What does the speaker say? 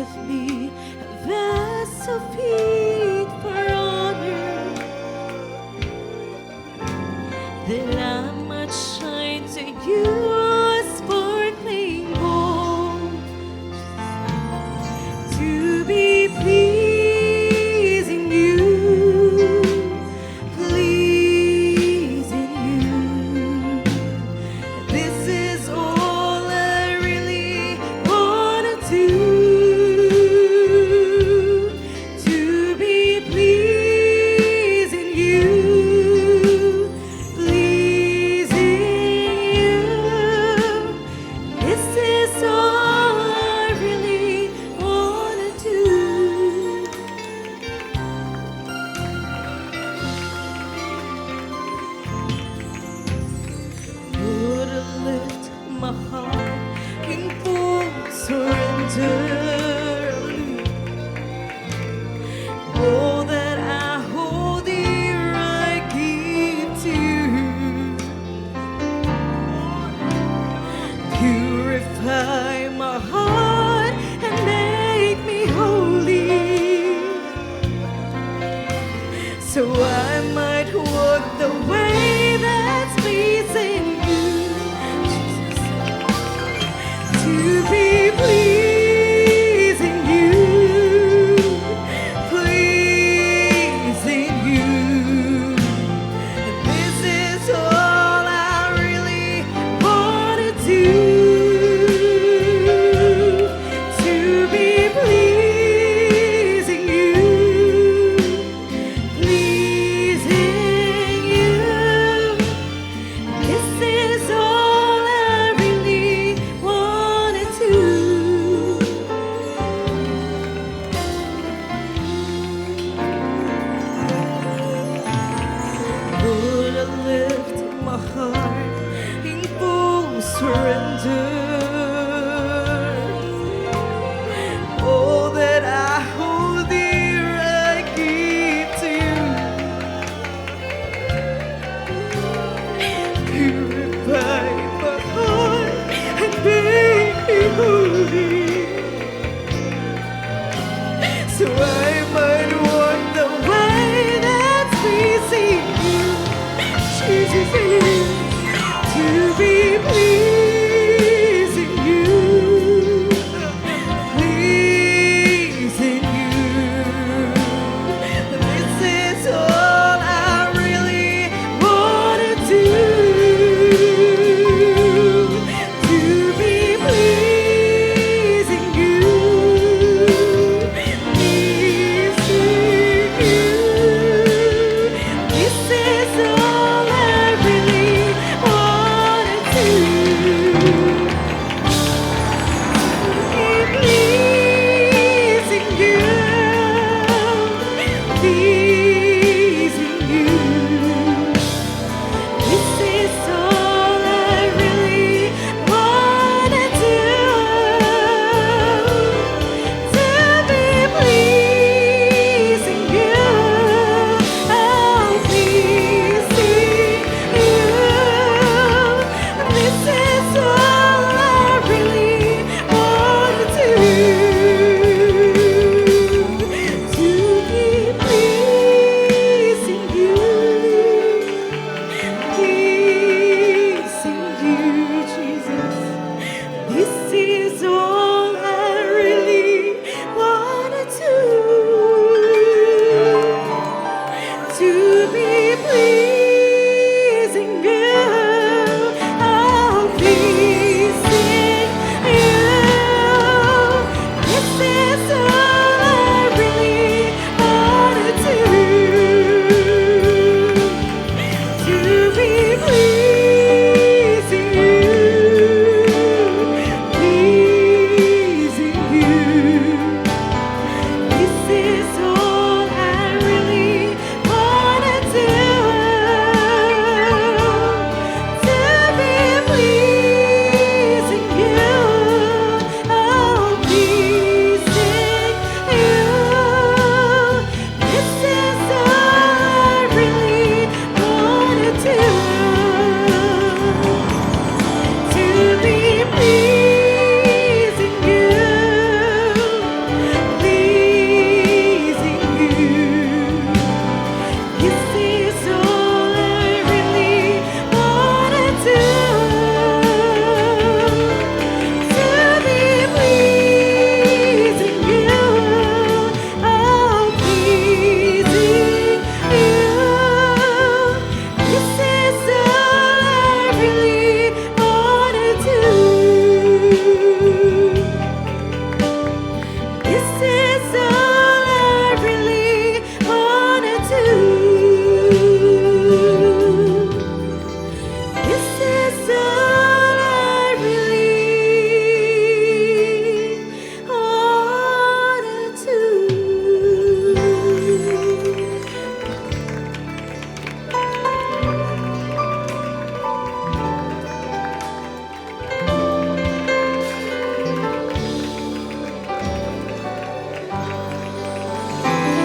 with me, a vessel fit for honor, that I might shine to you a sparkling gold, to be pleasing you, pleasing you. This is all I really wanna do, to be pleasing you, pleasing you. This is all I really wanna do. Lord, I lift my heart in full surrender. All that I hold dear, I give to you. Purify my heart and make me holy, so I might walk the way that's pleasing you, Jesus. To be pleasing you, pleasing you. This is all I really wanna do, to be pleasing you, pleasing you. This is all I really wanna do. Lord, I lift my heart in full surrender.